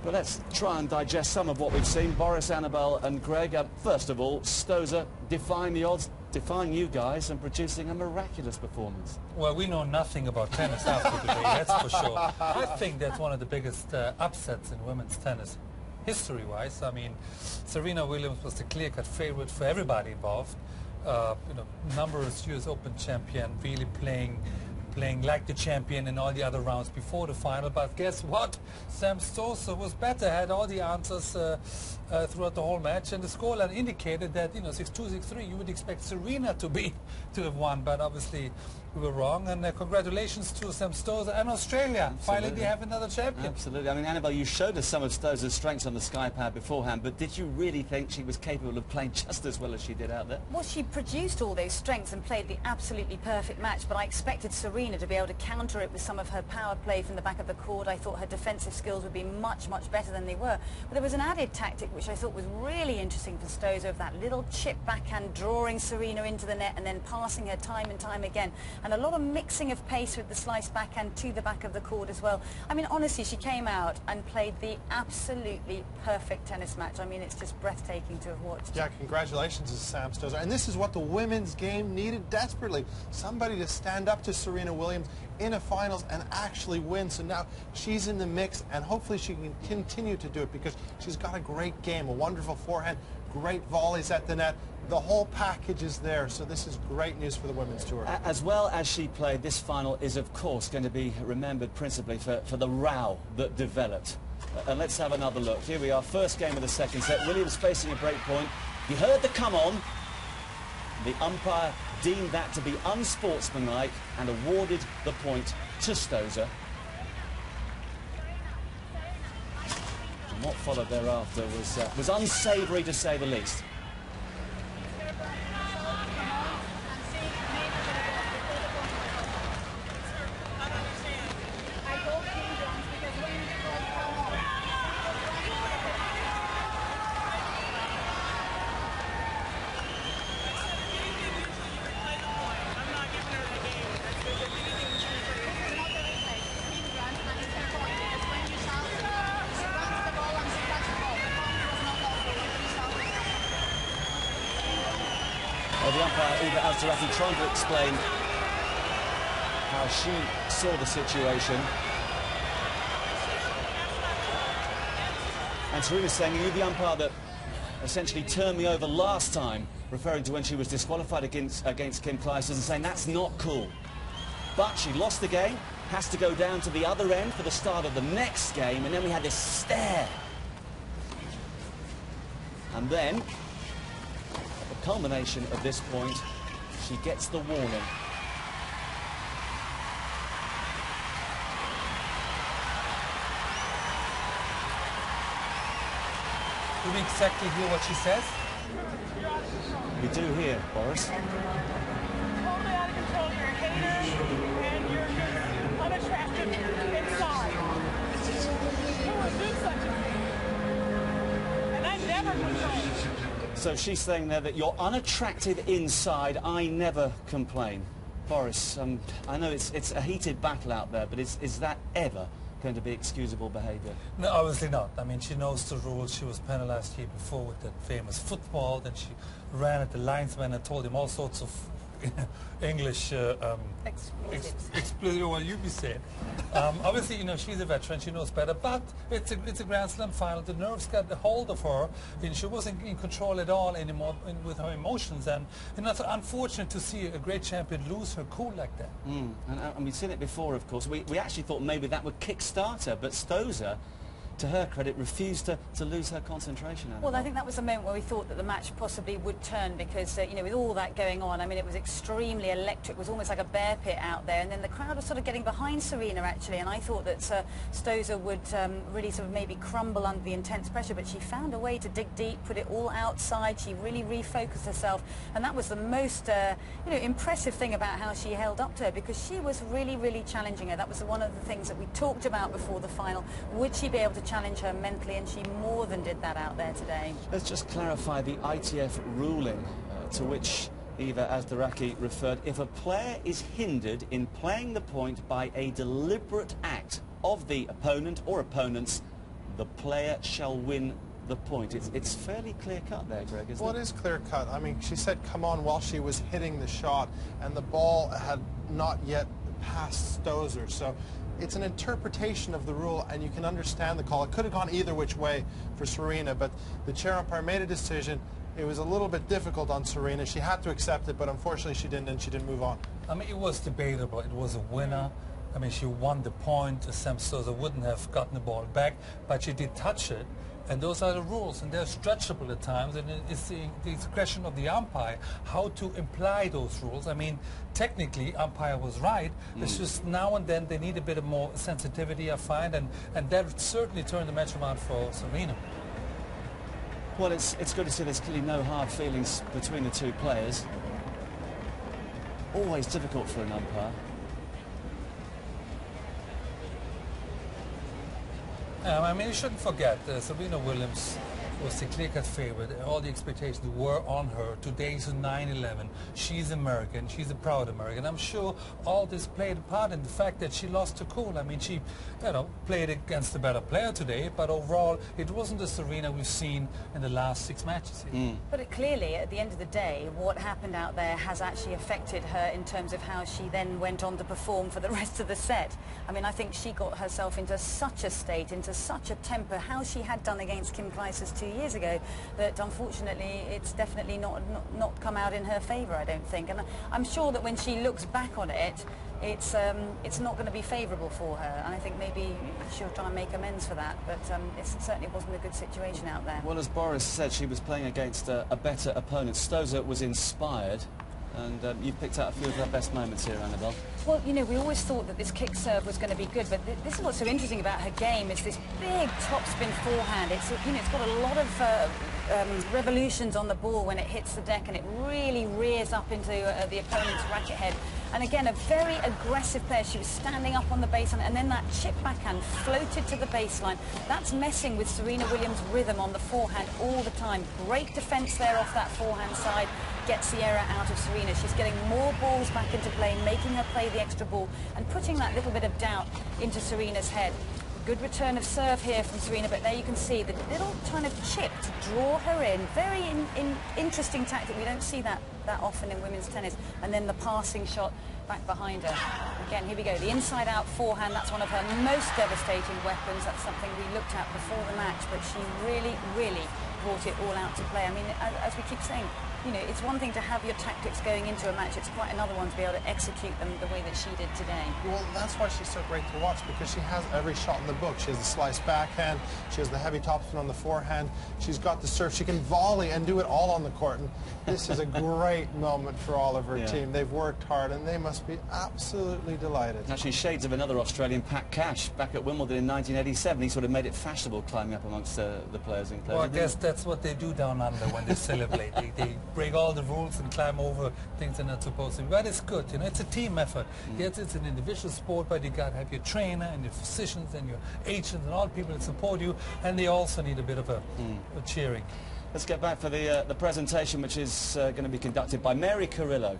Well, let's try and digest some of what we've seen. Boris, Annabelle and Greg, first of all, Stosur defying the odds, defying you guys and producing a miraculous performance. Well, we know nothing about tennis after today, that's for sure. I think that's one of the biggest upsets in women's tennis, history-wise. I mean, Serena Williams was the clear-cut favorite for everybody involved. Numerous US Open champion, really playing like the champion in all the other rounds before the final. But guess what? Sam Stosur was better, had all the answers throughout the whole match, and the scoreline indicated that 6-2, 6-3. You would expect Serena to have won, but obviously we were wrong. And congratulations to Sam Stosur and Australia. Absolutely. Finally, they have another champion. Absolutely. I mean, Annabelle, you showed us some of Stosur's strengths on the Sky Pad beforehand, but did you really think she was capable of playing just as well as she did out there? Well, she produced all those strengths and played the absolutely perfect match, but I expected Serena to be able to counter it with some of her power play from the back of the court. I thought her defensive skills would be much, much better than they were. But there was an added tactic which I thought was really interesting for Stosur, of that little chip backhand, drawing Serena into the net and then passing her time and time again. And a lot of mixing of pace with the slice backhand to the back of the court as well. I mean, honestly, she came out and played the absolutely perfect tennis match. I mean, it's just breathtaking to have watched. Yeah, congratulations to Sam Stosur. And this is what the women's game needed desperately. Somebody to stand up to Serena Williams in a finals and actually win. So now she's in the mix, and hopefully she can continue to do it, because she's got a great game, a wonderful forehand, great volleys at the net. The whole package is there, so this is great news for the women's tour. As well as she played, this final is, of course, going to be remembered principally for the row that developed. And let's have another look. Here we are, first game of the second set. Williams facing a break point. He heard the come on. The umpire deemed that to be unsportsmanlike and awarded the point to Stosur. And what followed thereafter was unsavoury, to say the least. The umpire, Eva Azdaraki, trying to explain how she saw the situation. And Serena's saying, are you the umpire that essentially turned me over last time, referring to when she was disqualified against Kim Clijsters, and saying that's not cool. But she lost the game, has to go down to the other end for the start of the next game, and then we had this stare. And then, culmination of this point, she gets the warning. Do we exactly hear what she says? We do hear, Boris. Totally out of control. You're a hater and you're just unattractive inside. Who would do such a thing? And I never complain. So she's saying there that you're unattractive inside, I never complain. Boris, I know it's a heated battle out there, but is that ever going to be excusable behaviour? No, obviously not. I mean, she knows the rules. She was penalised here before with that famous football. Then she ran at the linesman and told him all sorts of English explosive, what you be saying. Obviously, she's a veteran, she knows better, but it's a Grand Slam final. The nerves got a hold of her, and she wasn't in control at all anymore with her emotions, and it's unfortunate to see a great champion lose her cool like that. And we've seen it before, of course. We actually thought maybe that would kick-start her, but Stosur, to her credit, refused to lose her concentration. Well, I think that was the moment where we thought that the match possibly would turn, because, with all that going on, I mean, it was extremely electric. It was almost like a bear pit out there, and then the crowd was sort of getting behind Serena, actually, and I thought that Stosur would really sort of maybe crumble under the intense pressure, but she found a way to dig deep, put it all outside. She really refocused herself, and that was the most, impressive thing about how she held up to her, because she was really, really challenging her. That was one of the things that we talked about before the final. Would she be able to challenge her mentally, and she more than did that out there today. Let's just clarify the ITF ruling to which Eva Azdaraki referred. If a player is hindered in playing the point by a deliberate act of the opponent or opponents, the player shall win the point. It's fairly clear-cut there, Greg, isn't it? Well, it is clear-cut. I mean, she said, come on, while she was hitting the shot, and the ball had not yet passed Stosur. So it's an interpretation of the rule, and you can understand the call. It could have gone either which way for Serena, but the chair umpire made a decision. It was a little bit difficult on Serena. She had to accept it, but unfortunately she didn't, and she didn't move on. I mean, it was debatable. It was a winner. I mean, she won the point. Sam Stosur wouldn't have gotten the ball back, but she did touch it. And those are the rules, and they're stretchable at times, and it's the discretion of the umpire how to imply those rules. I mean, technically, umpire was right. It's just now and then they need a bit of more sensitivity, I find, and that certainly turned the match around for Serena. Well, it's good to see there's clearly no hard feelings between the two players. Always difficult for an umpire. I mean, you shouldn't forget, Serena Williams was the clear-cut favorite. All the expectations were on her. Today's 9/11. She's American. She's a proud American. I'm sure all this played a part in the fact that she lost to cool. I mean, she, played against a better player today, but overall, it wasn't the Serena we've seen in the last 6 matches here. But clearly, at the end of the day, what happened out there has actually affected her in terms of how she then went on to perform for the rest of the set. I mean, I think she got herself into such a state, into such a temper, how she had done against Kim Clijsters 2 years ago, that unfortunately it's definitely not come out in her favour, I don't think. And I'm sure that when she looks back on it, it's not going to be favourable for her, and I think maybe she'll try and make amends for that, but it certainly wasn't a good situation out there. Well, as Boris said, she was playing against a better opponent. Stosur was inspired, and you've picked out a few of her best moments here, Annabelle. Well, we always thought that this kick serve was going to be good, but this is what's so interesting about her game, is this big topspin forehand. It's got a lot of revolutions on the ball when it hits the deck, and it really rears up into the opponent's racket head. And again, a very aggressive player. She was standing up on the baseline, and then that chip backhand floated to the baseline. That's messing with Serena Williams' rhythm on the forehand all the time. Great defense there off that forehand side. Gets the error out of Serena. She's getting more balls back into play, making her play the extra ball, and putting that little bit of doubt into Serena's head. Good return of serve here from Serena, but there you can see the little kind of chip to draw her in. Very interesting tactic. We don't see that often in women's tennis. And then the passing shot back behind her. Again, here we go. The inside-out forehand, that's one of her most devastating weapons. That's something we looked at before the match, but she really, really brought it all out to play. I mean, as we keep saying, it's one thing to have your tactics going into a match. It's quite another one to be able to execute them the way that she did today. Well, that's why she's so great to watch, because she has every shot in the book. She has the slice backhand, she has the heavy topspin on the forehand, she's got the serve, she can volley and do it all on the court. And this is a great moment for all of her team. They've worked hard, and they must be absolutely delighted. Actually, shades of another Australian, Pat Cash, back at Wimbledon in 1987. He sort of made it fashionable climbing up amongst the players and players. Well, I guess that's what they do down under when they celebrate. They break all the rules and climb over things they're not supposed to. But it's good, it's a team effort. Yes, it's an individual sport, but you got to have your trainer and your physicians and your agents and all the people that support you, and they also need a bit of a cheering. Let's get back for the presentation, which is going to be conducted by Mary Carrillo.